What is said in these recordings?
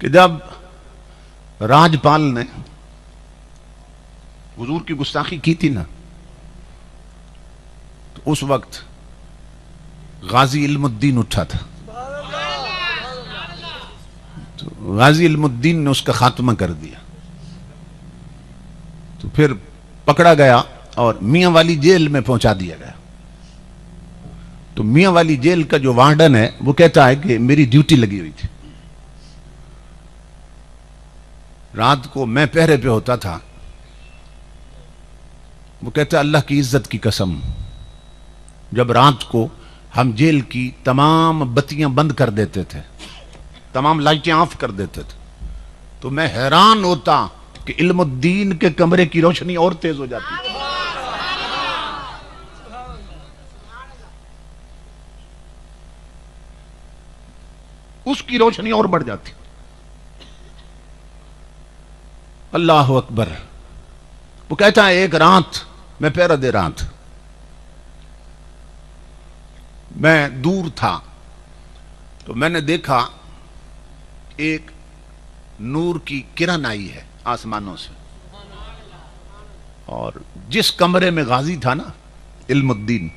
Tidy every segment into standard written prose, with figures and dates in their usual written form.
کہ جب راجپال نے حضور کی گستاخی کی تھی نا، تو اس وقت غازی علم الدین اٹھا تھا، تو غازی علم الدین نے اس کا خاتمہ کر دیا، تو پھر پکڑا گیا اور میاں والی جیل میں پہنچا دیا گیا۔ تو میاں والی جیل کا جو وارڈن ہے وہ کہتا ہے کہ میری ڈیوٹی لگی ہوئی تھی، رات کو میں پہرے پہ ہوتا تھا، وہ کہتا ہے اللہ کی عزت کی قسم، جب رات کو ہم جیل کی تمام بتیاں بند کر دیتے تھے، تمام لائٹیں آف کر دیتے تھے، تو میں حیران ہوتا کہ علم الدین کے کمرے کی روشنی اور تیز ہو جاتی تھی۔ اس کی روشنی اور بڑھ جاتی۔ اللہ اکبر۔ وہ کہتا ہے ایک رات میں پہرا دے رہا تھا، میں دور تھا، تو میں نے دیکھا ایک نور کی کرن آئی ہے آسمانوں سے، اور جس کمرے میں غازی تھا نا علم الدین،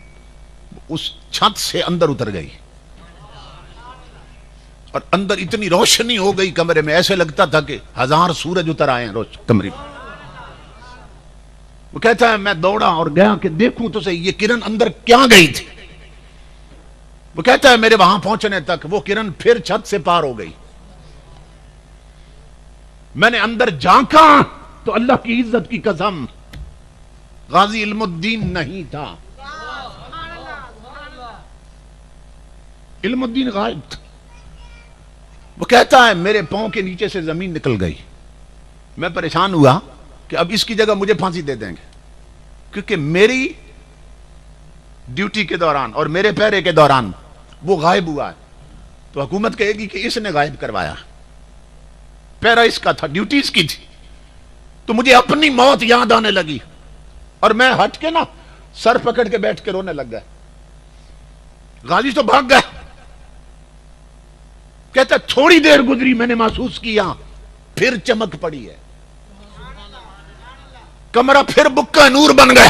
اس چھت سے اندر اتر گئی، اور اندر اتنی روشنی ہو گئی کمرے میں، ایسے لگتا تھا کہ 1000 سورج اتر آئے ہیں کمرے میں۔ وہ کہتا ہے میں دوڑا اور گیا کہ دیکھوں تو صحیح یہ کرن اندر کیا گئی تھی۔ وہ کہتا ہے میرے وہاں پہنچنے تک وہ کرن پھر چھت سے پار ہو گئی، میں نے اندر جھانکا تو اللہ کی عزت کی قسم غازی علم الدین نہیں تھا، علم الدین غائب تھا۔ وہ کہتا ہے میرے پاؤں کے نیچے سے زمین نکل گئی، میں پریشان ہوا کہ اب اس کی جگہ مجھے پھانسی دے دیں گے، کیونکہ میری ڈیوٹی کے دوران اور میرے پہرے کے دوران وہ غائب ہوا ہے، تو حکومت کہے گی کہ اس نے غائب کروایا، پہرا اس کا تھا، ڈیوٹی اس کی تھی۔ تو مجھے اپنی موت یاد آنے لگی، اور میں ہٹ کے نا سر پکڑ کے بیٹھ کے رونے لگ گیا۔ غازی تو بھاگ گئے، کہتا تھوڑی دیر گزری میں نے محسوس کیا پھر چمک پڑی ہے، کمرہ پھر بکا نور بن گیا،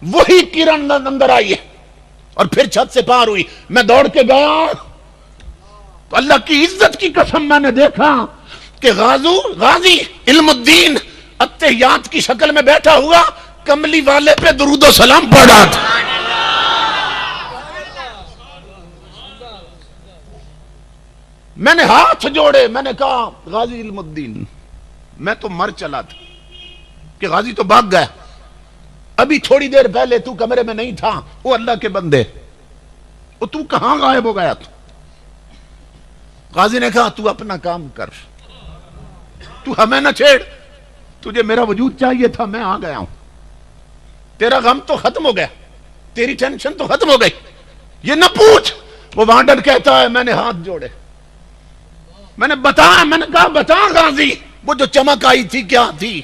وہی کرن اندر آئی ہے اور پھر چھت سے پار ہوئی۔ میں دوڑ کے گیا تو اللہ کی عزت کی قسم میں نے دیکھا کہ غازی علم الدین اتحیات کی شکل میں بیٹھا ہوا کملی والے پہ درود و سلام پڑھ رہا تھا۔ میں نے ہاتھ جوڑے، میں نے کہا غازی علم الدین میں تو مر چلا تھا، کہ غازی تو بھاگ گیا، ابھی تھوڑی دیر پہلے تو کمرے میں نہیں تھا، وہ اللہ کے بندے، وہ تو کہاں غائب ہو گیا تھا؟ غازی نے کہا تو اپنا کام کر، تو ہمیں نہ چھیڑ، تجھے میرا وجود چاہیے تھا، میں آ گیا ہوں، تیرا غم تو ختم ہو گیا، تیری ٹینشن تو ختم ہو گئی، یہ نہ پوچھ۔ وہ وانڈر کہتا ہے میں نے ہاتھ جوڑے، میں نے کہا بتا غازی وہ جو چمک آئی تھی کیا تھی،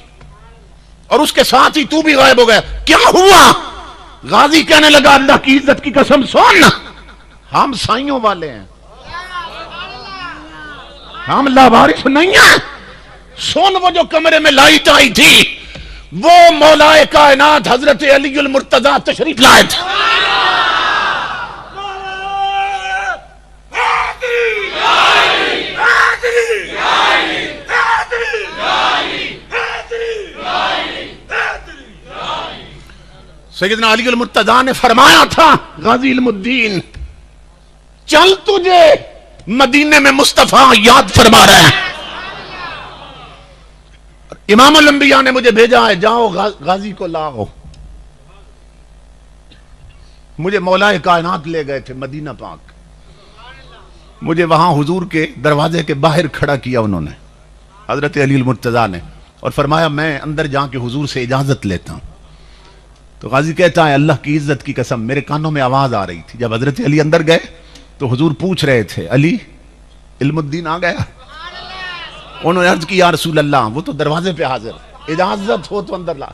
اور اس کے ساتھ ہی تو بھی غائب ہو گیا، کیا ہوا؟ غازی کہنے لگا اللہ کی عزت کی قسم سن، ہم سائیوں والے ہیں، ہم لاوارث نہیں ہیں، سن وہ جو کمرے میں لائٹ آئی تھی وہ مولا کائنات حضرت علی المرتضیٰ تشریف لائے تھے۔ سیدنا علی المرتضیٰ نے فرمایا تھا غازی علم الدین چل تجھے مدینے میں مصطفیٰ یاد فرما رہے ہیں، امام الانبیاء نے مجھے بھیجا ہے جاؤ غازی کو لاؤ۔ مجھے مولا کائنات لے گئے تھے مدینہ پاک، مجھے وہاں حضور کے دروازے کے باہر کھڑا کیا انہوں نے حضرت علی المرتضیٰ نے، اور فرمایا میں اندر جا کے حضور سے اجازت لیتا ہوں۔ تو غازی کہتا ہے اللہ کی عزت کی قسم میرے کانوں میں آواز آ رہی تھی، جب حضرت علی اندر گئے تو حضور پوچھ رہے تھے علی علم الدین آ گیا؟ انہوں نے عرض کی یا رسول اللہ وہ تو دروازے پہ حاضر، اجازت ہو تو اندر لا۔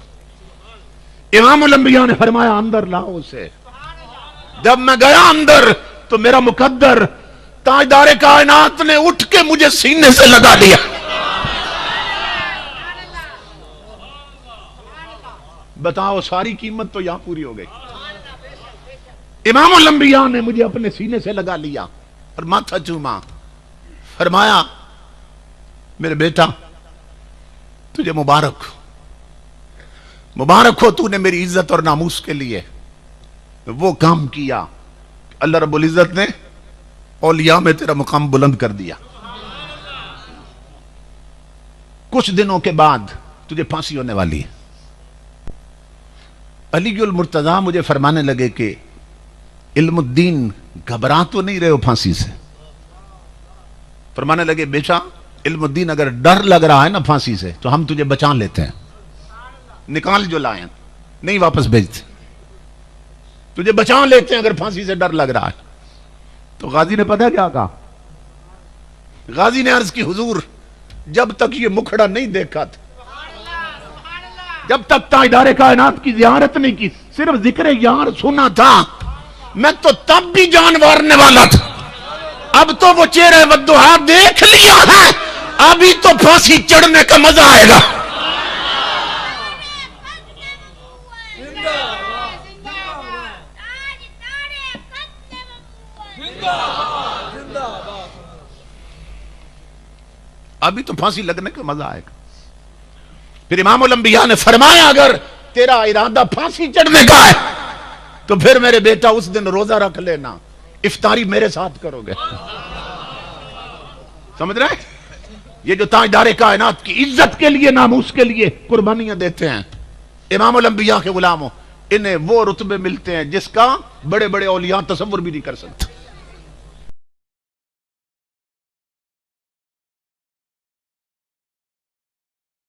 امام الانبیاء نے فرمایا اندر لاؤ اسے۔ جب میں گیا اندر تو میرا مقدر تاجدار کائنات نے اٹھ کے مجھے سینے سے لگا لیا. بتاؤ ساری قیمت تو یہاں پوری ہو گئی. امام الانبیاء نے مجھے اپنے سینے سے لگا لیا اور ماتھا چوما. فرمایا میرے بیٹا تجھے مبارک مبارک ہو، تو نے میری عزت اور ناموس کے لیے وہ کام کیا. اللہ رب العزت نے اولیاء میں تیرا مقام بلند کر دیا. کچھ دنوں کے بعد تجھے پھانسی ہونے والی ہے. علی المرتضیٰ مجھے فرمانے لگے کہ علم الدین گھبرا تو نہیں رہے ہو پھانسی سے؟ فرمانے لگے بیٹا علم الدین اگر ڈر لگ رہا ہے نا پھانسی سے تو ہم تجھے بچا لیتے ہیں، نکال جو لائیں نہیں واپس بھیجتے، تجھے بچا لیتے ہیں اگر پھانسی سے ڈر لگ رہا ہے. تو غازی نے پتہ کیا کہا؟ غازی نے عرض کی حضور جب تک یہ مکھڑا نہیں دیکھا تھا، جب تک تاجدار کائنات کی زیارت نہیں کی، صرف ذکر یار سنا تھا، میں تو تب بھی جان مارنے والا تھا. اب تو وہ چہرے والدہا دیکھ لیا ہے، ابھی تو پھانسی چڑھنے کا مزہ آئے گا. ابھی تو پھانسی لگنے کا مزہ آئے گا. پھر امام الانبیاء نے فرمایا اگر تیرا ارادہ پھانسی چڑھنے کا ہے تو پھر میرے بیٹا اس دن روزہ رکھ لینا، افطاری میرے ساتھ کرو گے. سمجھ رہے؟ یہ جو تاجدار کائنات کی عزت کے لیے ناموس کے لیے قربانیاں دیتے ہیں امام الانبیاء کے غلاموں، انہیں وہ رتبے ملتے ہیں جس کا بڑے بڑے اولیاء تصور بھی نہیں کر سکتے.